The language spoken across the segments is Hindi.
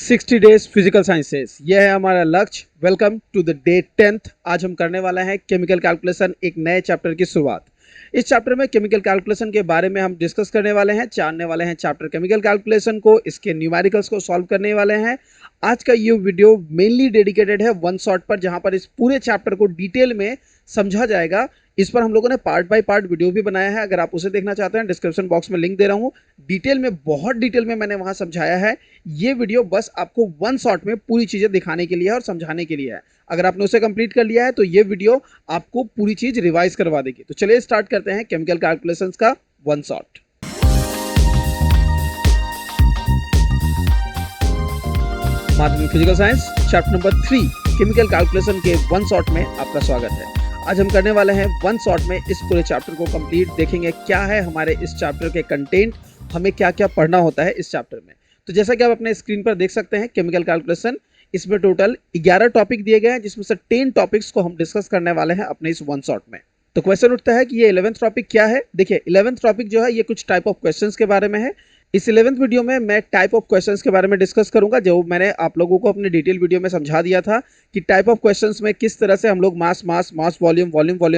60 डेज फिजिकल साइंसेस, यह है हमारा लक्ष्य। Welcome to the day 10th। आज हम करने वाले हैं केमिकल कैलकुलेशन, एक नए चैप्टर की शुरुआत। इस चैप्टर में केमिकल कैलकुलेशन के बारे में हम डिस्कस करने वाले हैं, जानने वाले हैं चैप्टर केमिकल कैलकुलेशन को, इसके न्यूमेरिकल्स को सॉल्व करने वाले हैं। आज का ये वीडियो मेनली डेडिकेटेड है वन शॉट पर, जहां पर इस पूरे चैप्टर को डिटेल में समझा जाएगा। इस पर हम लोगों ने पार्ट बाय पार्ट वीडियो भी बनाया है, अगर आप उसे देखना चाहते हैं डिस्क्रिप्शन बॉक्स में लिंक दे रहा हूं। डिटेल में, बहुत डिटेल में मैंने वहां समझाया है। ये वीडियो बस आपको वन शॉट में पूरी चीजें दिखाने के लिए और समझाने के लिए है। अगर आपने उसे कंप्लीट कर लिया है तो ये वीडियो आपको पूरी चीज रिवाइज करवा देगी। तो चलिए स्टार्ट करते हैं केमिकल कैलकुलेशंस का वन शॉट। माध्यमिक physical science chapter number 3 chemical calculation के वन शॉट में आपका स्वागत है। आज हम करने वाले हैं वन शॉट में इस पूरे चैप्टर को कंप्लीट, देखेंगे क्या है हमारे इस चैप्टर के कंटेंट, हमें क्या क्या पढ़ना होता है इस चैप्टर में। तो जैसा कि आप अपने स्क्रीन पर देख सकते हैं, केमिकल कैलकुलेशन, इसमें टोटल 11 टॉपिक दिए गए हैं, जिसमें से 10 टॉपिक्स को हम डिस्कस करने वाले हैं अपने इस वन शॉट में। तो क्वेश्चन उठता है कि ये 11th टॉपिक क्या है। देखिए 11th टॉपिक जो है ये कुछ टाइप ऑफ क्वेश्चंस के बारे में है। इस 11th वीडियो में मैं टाइप ऑफ क्वेश्चंस के बारे में डिस्कस करूंगा, जो मैंने आप लोगों को अपने डिटेल वीडियो में समझा दिया था कि टाइप ऑफ क्वेश्चंस में किस तरह से हम लोग मास वॉल्यूम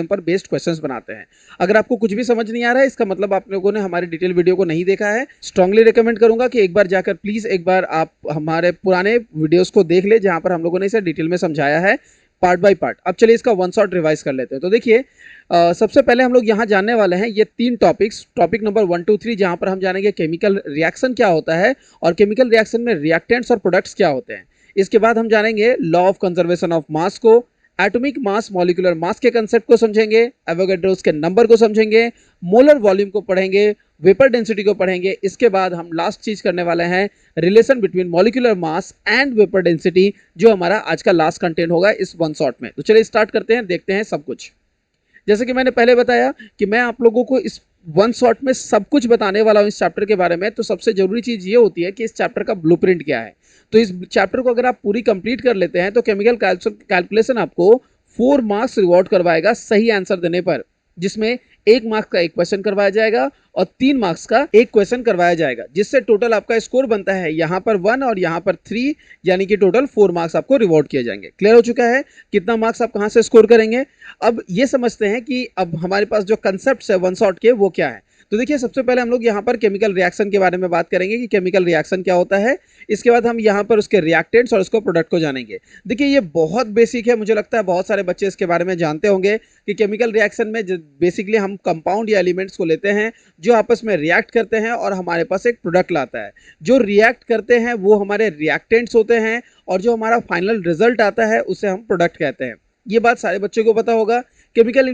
पर बेस्ड क्वेश्चंस बनाते हैं। अगर आपको कुछ भी समझ नहीं आ रहा है, इसका मतलब आप लोगों ने हमारे डिटेल वीडियो को नहीं देखा है। स्ट्रांगली रिकमेंड करूंगा कि एक बार जाकर प्लीज एक बार आप हमारे पुराने वीडियोस को देख ले, जहां पर हम लोगों ने इसे डिटेल में समझाया है पार्ट बाय पार्ट। अब चलिए इसका वन शॉट रिवाइज कर लेते हैं। तो देखिए सबसे पहले हम लोग यहाँ जानने वाले हैं ये 3 टॉपिक्स, टॉपिक नंबर 1, 2, 3, जहाँ पर हम जानेंगे केमिकल रिएक्शन क्या होता है और केमिकल रिएक्शन में रिएक्टेंट्स और प्रोडक्ट्स क्या होते हैं। इसके बाद हम जानेंगे लॉ ऑफ कंजर्वेशन ऑफ मास को, एटॉमिक मास, मॉलिक्यूलर मास के कंसेप्ट को समझेंगे, एवोगाड्रोस के नंबर को समझेंगे, मोलर वॉल्यूम को पढ़ेंगे, वेपर डेंसिटी को पढ़ेंगे। इसके बाद हम लास्ट चीज करने वाले हैं relation between molecular mass and vapour density, जो हमारा आज का लास्ट कंटेंट होगा इस वन शॉट में। तो चलिए स्टार्ट करते हैं, देखते हैं सब कुछ। जैसे कि मैंने पहले बताया कि मैं आप लोगों को इस वन शॉट में सब कुछ बताने वाला हूं इस चैप्टर के बारे में। तो सबसे जरूरी चीज ये होती है कि इस चैप्टर का ब्लूप्रिंट क्या है। तो इस चैप्टर को अगर आप पूरी कंप्लीट कर लेते हैं तो केमिकल कैलकुलेशन आपको 4 मार्क्स रिवॉर्ड करवाएगा सही आंसर देने पर, जिसमें 1 मार्क्स का एक क्वेश्चन करवाया जाएगा और 3 मार्क्स का एक क्वेश्चन करवाया जाएगा, जिससे टोटल आपका स्कोर बनता है यहाँ पर 1 और यहाँ पर 3, यानी कि टोटल 4 मार्क्स आपको रिवॉर्ड किए जाएंगे। क्लियर हो चुका है कितना मार्क्स आप कहाँ से स्कोर करेंगे। अब ये समझते हैं कि अब हमारे पास जो कंसेप्ट है वन शॉट के वो क्या है। तो देखिए सबसे पहले हम लोग यहाँ पर केमिकल रिएक्शन के बारे में बात करेंगे कि केमिकल रिएक्शन क्या होता है। इसके बाद हम यहाँ पर उसके रिएक्टेंट्स और उसको प्रोडक्ट को जानेंगे। देखिए ये बहुत बेसिक है, मुझे लगता है बहुत सारे बच्चे इसके बारे में जानते होंगे कि केमिकल रिएक्शन में बेसिकली हम कंपाउंड या एलिमेंट्स को लेते हैं जो आपस में रिएक्ट करते हैं और हमारे पास एक प्रोडक्ट लाता है। जो रिएक्ट करते हैं वो हमारे रिएक्टेंट्स होते हैं और जो हमारा फाइनल रिजल्ट आता है उसे हम प्रोडक्ट कहते हैं। ये बात सारे बच्चों को पता होगा। केमिकल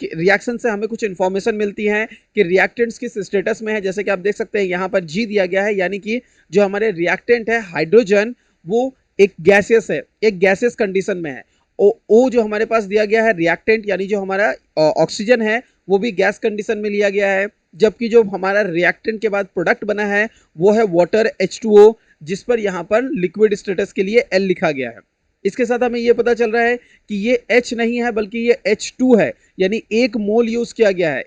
रिएक्शन से हमें कुछ इंफॉर्मेशन मिलती है कि रिएक्टेंट्स किस स्टेटस में है। जैसे कि आप देख सकते हैं यहाँ पर जी दिया गया है, यानी कि जो हमारे रिएक्टेंट है हाइड्रोजन, वो एक गैसियस है, एक गैसियस कंडीशन में है। ओ जो हमारे पास दिया गया है रिएक्टेंट, यानी जो हमारा ऑक्सीजन है वो भी गैस कंडीशन में लिया गया है। जबकि जो हमारा रिएक्टेंट के बाद प्रोडक्ट बना है वो है वाटर H2O, जिस पर यहाँ पर लिक्विड स्टेटस के लिए L लिखा गया है। इसके साथ हमें यह पता चल रहा है कि ये H नहीं है बल्कि ये H2 है, यानी 1 मोल यूज किया गया है।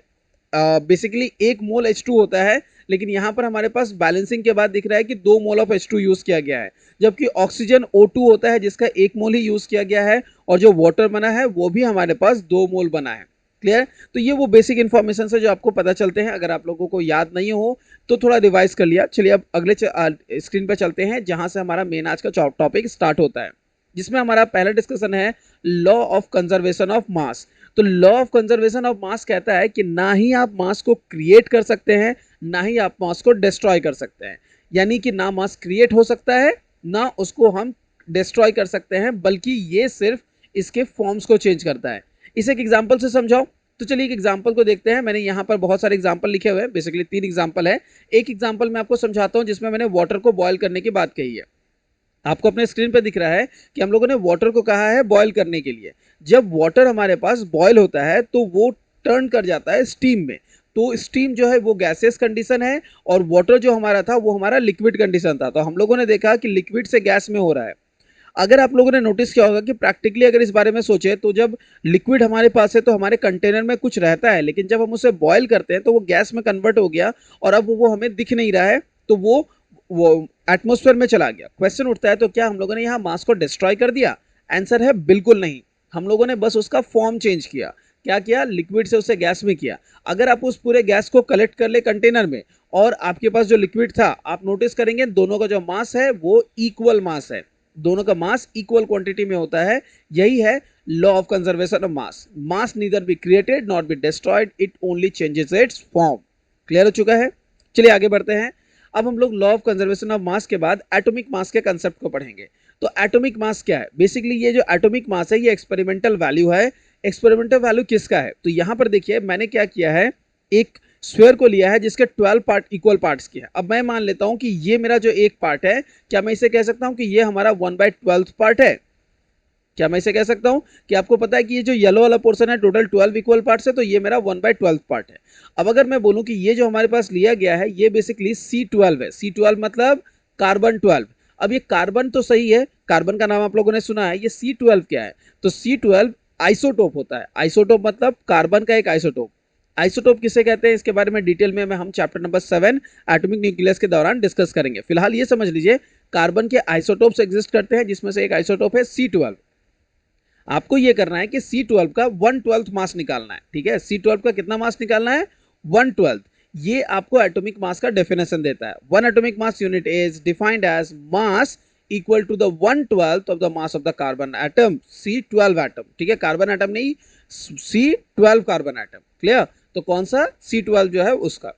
बेसिकली 1 मोल H2 होता है, लेकिन यहाँ पर हमारे पास बैलेंसिंग के बाद दिख रहा है कि 2 मोल ऑफ H2 यूज किया गया है। जबकि ऑक्सीजन O2 होता है जिसका 1 मोल ही यूज किया गया है, और जो वाटर बना है वो भी हमारे पास 2 मोल बना है। क्लियर। तो ये वो बेसिक इन्फॉर्मेशन है जो आपको पता चलते हैं। अगर आप लोगों को याद नहीं हो तो थोड़ा रिवाइज कर लिया। चलिए अब अगले स्क्रीन पर चलते हैं, जहां से हमारा मेन आज का टॉपिक स्टार्ट होता है, जिसमें हमारा पहला डिस्कशन है law of conservation of mass. तो law of conservation of mass कहता है कि ना ही आप मास को क्रिएट कर सकते हैं, ना ही आप मास को डिस्ट्रॉय कर सकते हैं। यानी कि ना मास क्रिएट हो सकता है ना उसको हम डिस्ट्रॉय कर सकते हैं, बल्कि ये सिर्फ इसके फॉर्म्स को चेंज करता है। इसे एक एग्जाम्पल से समझाओ। तो चलिए एक एग्जाम्पल को देखते हैं। मैंने यहाँ पर बहुत सारे एग्जाम्पल लिखे हुए हैं, बेसिकली 3 एग्जाम्पल है। एक एग्जाम्पल मैं आपको समझाता हूँ जिसमें मैंने वाटर को बॉयल करने की बात कही है। आपको अपने स्क्रीन पर दिख रहा है कि हम लोगों ने वाटर को कहा है बॉयल करने के लिए। जब वाटर हमारे पास बॉयल होता है तो वो टर्न कर जाता है स्टीम में। तो स्टीम जो है वो गैसियस कंडीशन है और वाटर जो हमारा था वो हमारा लिक्विड कंडीशन था। तो हम लोगों ने देखा कि लिक्विड से गैस में हो रहा है। अगर आप लोगों ने नोटिस किया होगा कि प्रैक्टिकली अगर इस बारे में सोचे तो जब लिक्विड हमारे पास है तो हमारे कंटेनर में कुछ रहता है, लेकिन जब हम उसे बॉयल करते हैं तो वो गैस में कन्वर्ट हो गया और अब वो हमें दिख नहीं रहा है। तो वो वो एटमॉस्फेयर में चला गया। क्वेश्चन उठता है तो क्या हम लोगों ने यहाँ मास को डिस्ट्रॉय कर दिया? आंसर है बिल्कुल नहीं। हम लोगों ने बस उसका फॉर्म चेंज किया। क्या किया? लिक्विड से उसे गैस में किया। अगर आप उस पूरे गैस को कलेक्ट कर ले कंटेनर में और आपके पास जो लिक्विड था, आप नोटिस करेंगे दोनों का जो मास है वो इक्वल मास है, दोनों का मास इक्वल क्वांटिटी में होता है। यही है law of conservation of mass. Mass neither be created not be destroyed, it only changes it's form. Clear हो चुका है? चलिए आगे बढ़ते हैं। अब हम लोग लॉ ऑफ कंजर्वेशन ऑफ मास के बाद एटॉमिक मास के कंसेप्ट को पढ़ेंगे। तो एटॉमिक मास क्या है? बेसिकली ये जो एटॉमिक मास है ये एक्सपेरिमेंटल वैल्यू है। एक्सपेरिमेंटल वैल्यू किसका है? तो यहां पर देखिए मैंने क्या किया है, एक स्फीयर को लिया है जिसके 12 पार्ट इक्वल पार्ट्स के हैं। अब मैं मान लेता हूं कि ये मेरा जो एक पार्ट है, क्या मैं इसे कह सकता हूं कि ये हमारा 1/12 पार्ट है? क्या मैं इसे कह सकता हूं कि आपको पता है कि ये जो येलो वाला पोर्शन है टोटल 12 इक्वल पार्ट्स है, तो ये मेरा 1/12 पार्ट है। अब अगर मैं बोलूं कि ये जो हमारे पास लिया गया है ये बेसिकली C12 है। C12 मतलब कार्बन 12। अब ये कार्बन तो सही है, कार्बन का नाम आप लोगों ने सुना है। ये C12 क्या है? तो C12 आइसोटोप होता है। आइसोटोप मतलब कार्बन का एक आइसोटोप। आइसोटोप किसे कहते हैं इसके बारे में डिटेल में हम चैप्टर नंबर 7 एटॉमिक न्यूक्लियस के दौरान डिस्कस करेंगे। फिलहाल ये समझ लीजिए कार्बन के आइसोटोप्स एग्जिस्ट करते हैं जिसमें से एक आइसोटोप है C12। आपको ये करना है कि C12 का 1/12 मास निकालना है। ठीक है, C12 का कितना मास निकालना है? 1/12। ये आपको एटॉमिक मास का डेफिनेशन देता है। One atomic mass unit is defined as mass equal to the 1/12 of the mass of the carbon atom, C12 atom. ठीक है, कार्बन एटम नहीं, C12 कार्बन एटम। क्लियर? तो कौन सा? C12 जो है उसका।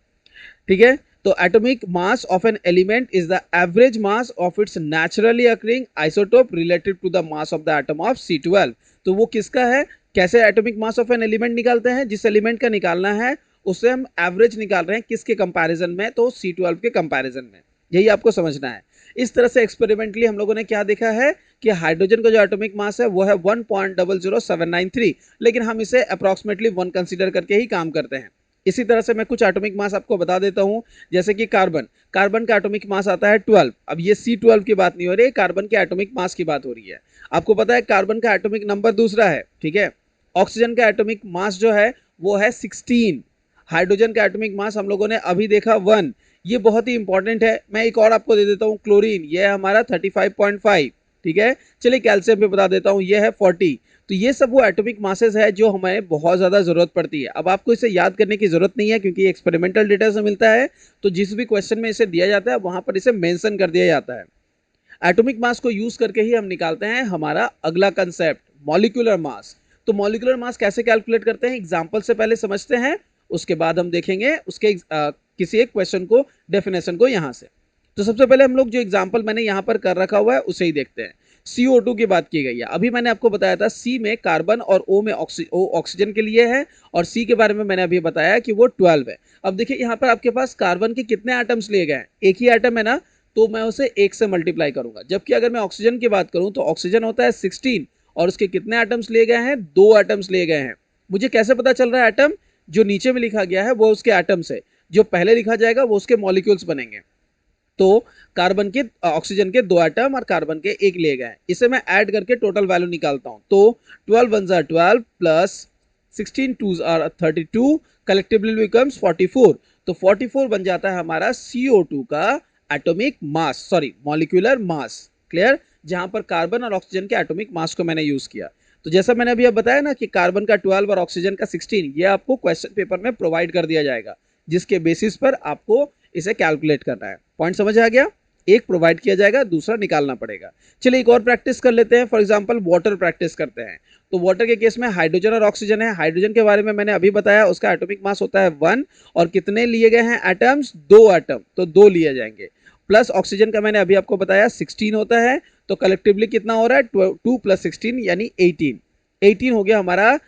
ठीक है, तो atomic mass of an element is the average mass of its naturally occurring isotope related to the mass of the atom of C12। तो वो किसका है? कैसे atomic mass of an element निकालते हैं? जिस एलिमेंट का निकालना है उससे हम एवरेज निकाल रहे हैं, किसके कंपैरिजन में? तो C12 के कंपैरिजन में। यही आपको समझना है। इस तरह से एक्सपेरिमेंटली हम लोगों ने क्या देखा है कि हाइड्रोजन का जो एटॉमिक मास है वो है 1.00793, लेकिन हम इसे अप्रॉक्सीमेटली 1 कंसीडर करके ही काम करते हैं। इसी तरह से मैं कुछ एटॉमिक मास आपको बता देता हूं, जैसे कि कार्बन। कार्बन का एटॉमिक मास आता है 12। अब ये C12 की बात नहीं हो रही, कार्बन के एटॉमिक मास की बात हो रही है। आपको पता है कार्बन का एटॉमिक नंबर दूसरा है। ठीक है, ऑक्सीजन का एटॉमिक मास जो है वो है 16। हाइड्रोजन का एटॉमिक मास हम लोगों ने अभी देखा 1। ये बहुत ही इंपॉर्टेंट है। मैं एक और आपको दे देता हूँ, क्लोरीन, ये है हमारा 35.5। ठीक है, चलिए कैल्शियम पे बता देता हूँ, ये है 40। तो ये सब वो एटॉमिक मासेस है जो हमें बहुत ज़्यादा ज़रूरत पड़ती है। अब आपको इसे याद करने की ज़रूरत नहीं है क्योंकि एक्सपेरिमेंटल डेटा से मिलता है, तो जिस भी क्वेश्चन में इसे दिया जाता है वहाँ पर इसे मेंशन कर दिया जाता है। एटॉमिक मास को यूज़ करके ही हम निकालते हैं हमारा अगला कंसेप्ट, मॉलिक्यूलर मास। तो मॉलिक्यूलर मास कैसे कैलकुलेट करते हैं एग्जाम्पल से पहले समझते हैं, उसके बाद हम देखेंगे उसके किसी एक क्वेश्चन को, डेफिनेशन को यहाँ से। तो सबसे पहले हम लोग जो एग्जाम्पल मैंने यहाँ पर कर रखा हुआ है उसे ही देखते हैं। CO2 की बात की गई है। अभी मैंने आपको बताया था C में कार्बन और O में ऑक्सीजन के लिए है, और C के बारे में मैंने अभी बताया कि वो 12 है। अब देखिए यहाँ पर आपके पास कार्बन के कितने एटम्स लिए गए हैं? एक ही एटम है ना, तो मैं उसे 1 से मल्टीप्लाई करूंगा। जबकि अगर मैं ऑक्सीजन की बात करूं तो ऑक्सीजन होता है 16 और उसके कितने एटम्स लिए गए हैं? 2 एटम्स लिए गए हैं। मुझे कैसे पता चल रहा है? एटम जो नीचे में लिखा गया है वो उसके एटम्स है, जो पहले लिखा जाएगा वो उसके मॉलिक्यूल्स बनेंगे। तो कार्बन के ऑक्सीजन के 2 एटम और कार्बन के 1 लिए गए हैं। इसे मैं ऐड करके टोटल वैल्यू निकालता हूं। तो 12 1 are 12 plus 16 2s are 32, collectively becomes 44। तो 44 बन जाता है हमारा CO2 का atomic mass, sorry molecular mass. Clear? जहां पर कार्बन और ऑक्सीजन के एटॉमिक मास को मैंने यूज किया। तो जैसा मैंने अभी बताया ना कि कार्बन का 12 और ऑक्सीजन का 16, ये आपको क्वेश्चन पेपर में प्रोवाइड कर दिया जाएगा, जिसके बेसिस पर आपको इसे कैलकुलेट करना है। पॉइंट समझ आ गया? एक प्रोवाइड किया जाएगा, दूसरा निकालना पड़ेगा। चलिए एक और प्रैक्टिस कर लेते हैं। फॉर एग्जांपल वाटर प्रैक्टिस करते हैं। तो वाटर के केस में हाइड्रोजन और ऑक्सीजन है। हाइड्रोजन के बारे में मैंने अभी बताया, उसका एटॉमिक मास होता है 1 और कितने लिए गए हैं एटम्स? 2 एटम, तो 2 लिए जाएंगे। प्लस ऑक्सीजन का मैंने अभी आपको बताया 16 होता है, तो कलेक्टिवली कितना हो रहा है? 2 + 16 यानी 18। 18 हो गया हमारा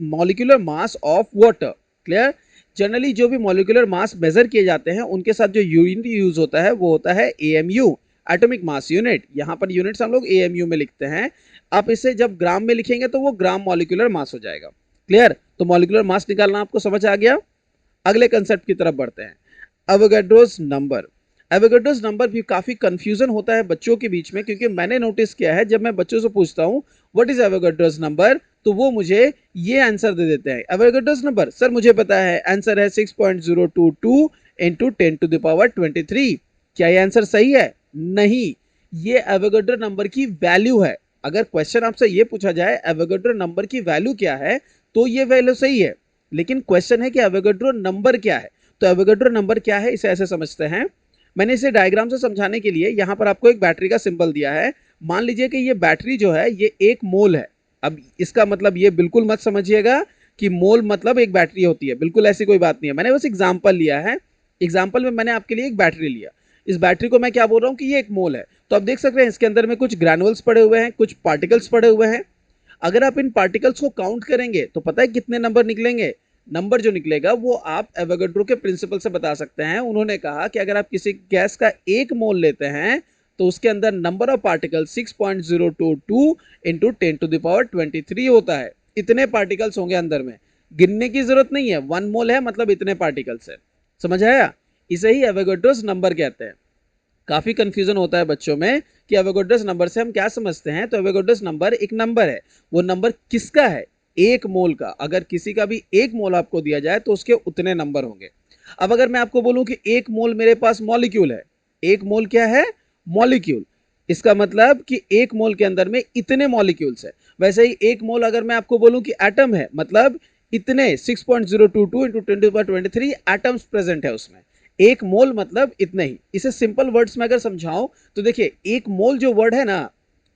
molecular mass of water. Clear? Generally जो भी मॉलिक्यूलर मास मेजर किए जाते हैं उनके साथ जो यूनिट यूज होता है वो होता है AMU, एटॉमिक मास यूनिट। यहाँ पर यूनिट्स हम लोग AMU में लिखते हैं। आप इसे जब ग्राम में लिखेंगे तो वो ग्राम मॉलिक्यूलर मास हो जाएगा। क्लियर? तो मॉलिक्यूलर मास निकालना आपको समझ आ गया। अगले कंसेप्ट की तरफ बढ़ते हैं, एवोगाड्रोस नंबर। एवोगाड्रोस नंबर भी काफी कंफ्यूजन होता है बच्चों के बीच में, क्योंकि मैंने नोटिस किया है जब मैं बच्चों से पूछता हूँ व्हाट इज एवोगाड्रोस नंबर, तो वो मुझे ये आंसर दे देते हैं। एवोगाड्रोस नंबर सर मुझे पता है, आंसर है 6.022 × 10⁻23। क्या ये आंसर सही है? नहीं, ये एवोगैड्रो नंबर की वैल्यू है। अगर क्वेश्चन आपसे ये पूछा जाए एवोगैड्रो नंबर की वैल्यू क्या है, तो ये वैल्यू सही है, लेकिन क्वेश्चन है कि एवोगैड्रो नंबर क्या है। तो एवोगैड्रो नंबर क्या है, इसे ऐसे समझते हैं। मैंने इसे डायग्राम से समझाने के लिए यहाँ पर आपको एक बैटरी का सिंबल दिया है। मान लीजिए कि ये बैटरी जो है ये 1 मोल है। अब इसका मतलब ये बिल्कुल मत समझिएगा कि मोल मतलब एक बैटरी होती है, बिल्कुल ऐसी कोई बात नहीं है। मैंने बस एग्जाम्पल लिया है, एग्जाम्पल में मैंने आपके लिए एक बैटरी लिया। इस बैटरी को मैं क्या बोल रहा हूँ कि ये 1 मोल है। तो आप देख सकते हैं इसके अंदर में कुछ ग्रैनुअल्स पड़े हुए हैं, कुछ पार्टिकल्स पड़े हुए हैं। अगर आप इन पार्टिकल्स को काउंट करेंगे तो पता है कितने नंबर निकलेंगे? नंबर जो निकलेगा वो आप एवोगैड्रो के प्रिंसिपल से बता सकते हैं। उन्होंने कहा कि अगर आप किसी गैस का 1 मोल लेते हैं तो उसके अंदर नंबर ऑफ पार्टिकल 6.022 इंटू 10⁻23 होता है। इतने पार्टिकल्स होंगे अंदर में, गिनने की जरूरत नहीं है। 1 मोल है मतलब इतने पार्टिकल्स है। समझ आया? इसे ही एवोगैड्रोस नंबर कहते हैं। काफी कंफ्यूजन होता है बच्चों में कि एवोगैड्रोस नंबर से हम क्या समझते हैं। तो एवोगैड्रोस नंबर एक नंबर है। वो नंबर किसका है? 1 मोल का। अगर किसी का भी 1 मोल आपको दिया जाए तो उसके उतने नंबर होंगे। अब अगर मैं आपको बोलूं कि 1 मोल मेरे पास मॉलिक्यूल है, 1 मोल क्या है? मॉलिक्यूल। इसका मतलब कि 1 मोल के अंदर में इतने मॉलिक्यूल्स है। वैसे ही 1 मोल अगर मैं आपको बोलूं कि एटम है, मतलब इतने 6.022 इंटू 10⁻23 एटम्स प्रेजेंट है उसमें। 1 मोल मतलब इतने ही। इसे सिंपल वर्ड्स में अगर समझाऊं तो देखिए, 1 मोल जो वर्ड है ना,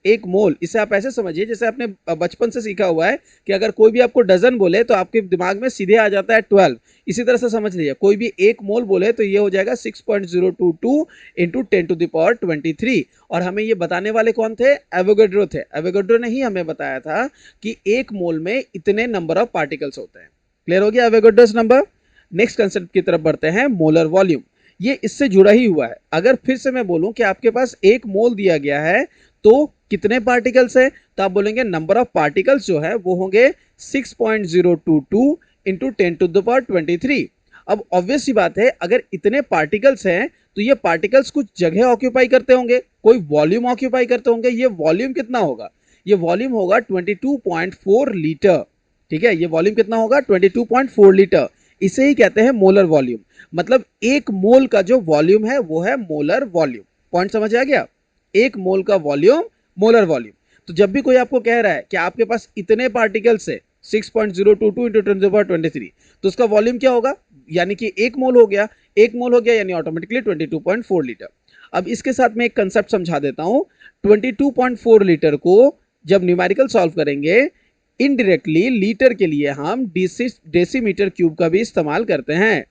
1 मोल, इसे आप ऐसे समझिए जैसे आपने बचपन से सीखा हुआ है कि अगर कोई भी आपको डजन बोले तो आपके दिमाग में सीधे आ जाता है 12। इसी तरह से समझ लीजिए, कोई भी 1 मोल बोले तो ये हो जाएगा 6.022 इंटू 10⁻23। और हमें ये बताने वाले कौन थे? एवोगैड्रो थे। एवोगैड्रो ने ही हमें बताया था कि 1 मोल में इतने नंबर ऑफ पार्टिकल्स होते हैं। क्लियर हो गया एवोगैड्रोस नंबर? नेक्स्ट कंसेप्ट की तरफ बढ़ते हैं, मोलर वॉल्यूम। ये इससे जुड़ा ही हुआ है। अगर फिर से मैं बोलूं कि आपके पास 1 मोल दिया गया है तो कितने पार्टिकल्स है, तो आप बोलेंगे नंबर ऑफ पार्टिकल्स जो है वो होंगे 6.022 इंटू 10⁻23। अब ऑब्वियस सी बात है, अगर इतने पार्टिकल्स हैं तो ये पार्टिकल्स कुछ जगह ऑक्यूपाई करते होंगे, कोई वॉल्यूम ऑक्यूपाई करते होंगे। ये वॉल्यूम कितना होगा? ये वॉल्यूम होगा 22.4 लीटर। ठीक है, ये वॉल्यूम कितना होगा? 22.4 लीटर। इसे ही कहते हैं मोलर वॉल्यूम। मतलब 1 मोल का जो वॉल्यूम है वो है मोलर वॉल्यूम। पॉइंट समझ आ गया? 1 मोल का वॉल्यूम मोलर वॉल्यूम। तो जब भी कोई आपको कह रहा है कि आपके पास इतने पार्टिकल्स है 6.022 इंटू 10⁻23, तो उसका वॉल्यूम क्या होगा? यानी कि 1 मोल हो गया। 1 मोल हो गया यानी ऑटोमेटिकली 22.4 लीटर। अब इसके साथ में एक कंसेप्ट समझा देता हूं। 22.4 लीटर को जब न्यूमेरिकल सॉल्व करेंगे, इनडायरेक्टली लीटर के लिए हम डेसीमीटर क्यूब का भी इस्तेमाल करते हैं।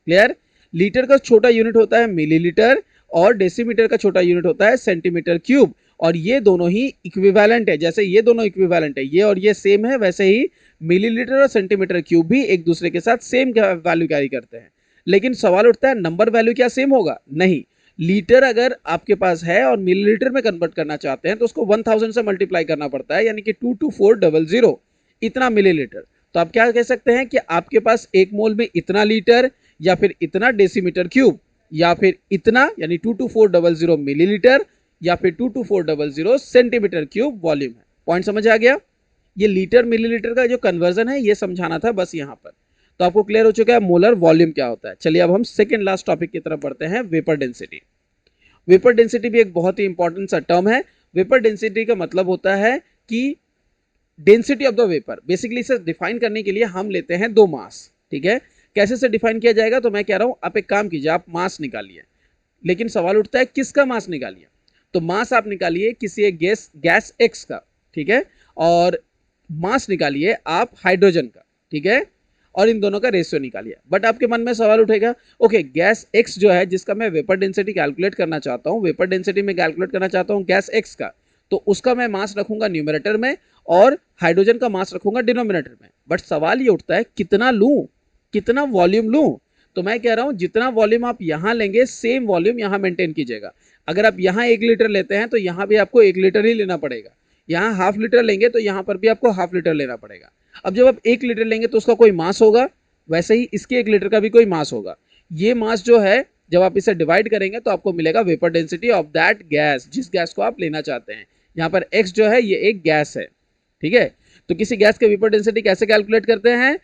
क्लियर? लीटर का छोटा यूनिट होता है मिलीलीटर और डेसीमीटर का छोटा यूनिट होता है सेंटीमीटर क्यूब। और ये दोनों ही इक्विवेलेंट है। जैसे ये दोनों इक्विवेलेंट है, ये और ये सेम है, वैसे ही मिलीलीटर और सेंटीमीटर क्यूब भी एक दूसरे के साथ सेम वैल्यू कैरी करते हैं। लेकिन सवाल उठता है, नंबर वैल्यू क्या सेम होगा? नहीं। लीटर अगर आपके पास है और मिलीलीटर में कन्वर्ट करना चाहते हैं तो उसको 1000 से मल्टीप्लाई करना पड़ता है, यानी कि 22400 इतना मिलीलीटर। तो आप क्या कह सकते हैं कि आपके पास 1 मोल में इतना लीटर, या फिर इतना डेसीमीटर क्यूब, या फिर इतना यानी 22400 मिलीलीटर, या फिर 22400 सेंटीमीटर क्यूब वॉल्यूम है। पॉइंट समझ आ गया? ये लीटर मिलीलीटर का जो कन्वर्जन है ये समझाना था बस यहाँ पर। तो आपको क्लियर हो चुका है मोलर वॉल्यूम क्या होता है। चलिए अब हम सेकंड लास्ट टॉपिक की तरफ बढ़ते हैं, वेपर डेंसिटी। वेपर डेंसिटी भी एक बहुत ही इंपॉर्टेंट सा टर्म है। वेपर डेंसिटी का मतलब होता है कि density of the vapour. Basically इसे डिफाइन करने के लिए हम लेते हैं 2 मास। ठीक है, कैसे से डिफाइन किया जाएगा? तो मैं कह रहा हूं आप एक काम कीजिए, आप मास निकालिए। लेकिन सवाल उठता है किसका मास निकालिए? तो मास आप निकालिए किसी एक गैस एक्स का। ठीक है, और मास निकालिए आप हाइड्रोजन का। ठीक है, और इन दोनों का रेशियो निकालिए। बट आपके मन में सवाल उठेगा, ओके गैस एक्स जो है जिसका मैं वेपर डेंसिटी कैलकुलेट करना चाहता हूँ, वेपर डेंसिटी में कैलकुलेट करना चाहता हूँ गैस एक्स का, तो उसका मैं मास रखूंगा न्यूमरेटर में और हाइड्रोजन का मास रखूंगा डिनोमिनेटर में। बट सवाल ये उठता है कितना लूं, कितना वॉल्यूम लूं? तो मैं कह रहा हूं जितना वॉल्यूम आप यहां लेंगे सेम वॉल्यूम यहां मेंटेन कीजिएगा। अगर आप यहां 1 लीटर लेते हैं तो यहां भी आपको 1 लीटर ही लेना पड़ेगा। यहां हाफ लीटर लेंगे तो यहां पर भी आपको हाफ लीटर लेना पड़ेगा। अब जब आप 1 लीटर लेंगे तो उसका कोई मास होगा, वैसे ही इसके 1 लीटर का भी कोई मास होगा। ये मास जो है जब आप इसे डिवाइड करेंगे तो आपको मिलेगा vapour density of that gas, जिस गैस को आप लेना चाहते हैं। यहाँ पर एक्स जो है ये एक गैस है। ठीक है, तो किसी गैस के वेपर डेंसिटी कैसे कैलकुलेट करते हैं?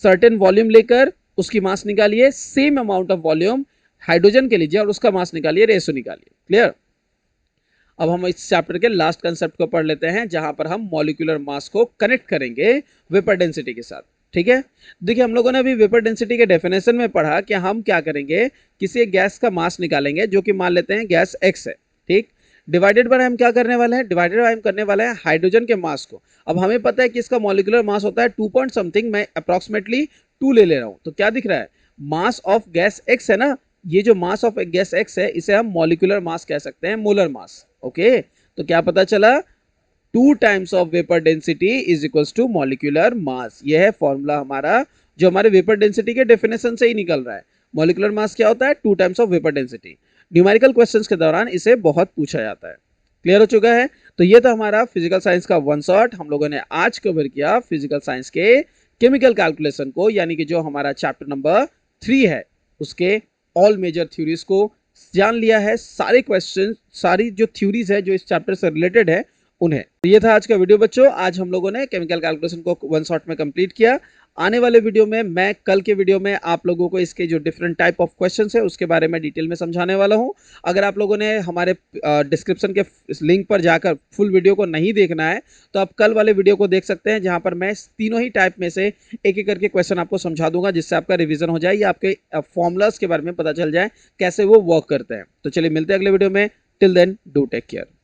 सर्टेन वॉल्यूम लेकर उसकी मास निकालिए, same amount of volume hydrogen के लीजिए और उसका मास निकालिए, रेशो निकालिए। क्लियर? अब हम इस चैप्टर के लास्ट कंसेप्ट को पढ़ लेते हैं, जहां पर हम मॉलिक्यूलर मास को कनेक्ट करेंगे वेपर डेंसिटी के साथ। ठीक है, देखिए हम लोगों ने अभी वेपर डेंसिटी के डेफिनेशन में पढ़ा कि हम क्या करेंगे, किसी एक गैस का मास निकालेंगे जो कि मान लेते हैं गैस एक्स है। ठीक, डिवाइडेड बाय हम क्या करने वाले हैं, डिवाइडेड बाय हम करने वाले हैं हाइड्रोजन के मास को। अब हमें पता है कि इसका मॉलिक्यूलर मास होता है 2 पॉइंट समथिंग, मैं अप्रॉक्सीमेटली 2 ले रहा हूं। तो क्या दिख रहा है, मास ऑफ गैस एक्स है ना, ये जो मास ऑफ गैस एक्स है इसे हम मॉलिक्यूलर मास कह सकते हैं, मोलर मास। ओके, तो क्या पता चला, 2 times of vapour density is equals to molecular mass. यह है फॉर्मूला हमारा, जो हमारे वेपर डेंसिटी के डेफिनेशन से ही निकल रहा है। मॉलिक्यूलर मास क्या होता है, 2 times of vapour density. Numerical questions के दौरान इसे बहुत पूछा जाता है। क्लियर हो चुका है? तो ये था हमारा फिजिकल साइंस का वन शॉट। हम लोगों ने आज कवर किया फिजिकल साइंस के केमिकल कैलकुलेशन को, यानी कि जो हमारा चैप्टर नंबर 3 है उसके ऑल मेजर थ्योरीज को जान लिया है, सारे क्वेश्चन, सारी जो थ्योरीज है जो इस चैप्टर से रिलेटेड है उन्हें। तो ये था आज का वीडियो बच्चों। आज हम लोगों ने केमिकल कैलकुलेशन को वन शॉट में कंप्लीट किया। आने वाले वीडियो में, मैं कल के वीडियो में आप लोगों को इसके जो डिफरेंट टाइप ऑफ क्वेश्चंस है उसके बारे में डिटेल में समझाने वाला हूं। अगर आप लोगों ने हमारे डिस्क्रिप्शन के लिंक पर जाकर फुल वीडियो को नहीं देखना है तो आप कल वाले वीडियो को देख सकते हैं, जहां पर मैं तीनों ही टाइप में से एक एक करके क्वेश्चन आपको समझा दूंगा, जिससे आपका रिविजन हो जाए या आपके फॉर्मूलाज के बारे में पता चल जाए कैसे वो वर्क करते हैं। तो चलिए मिलते हैं अगले वीडियो में। Till then do take care.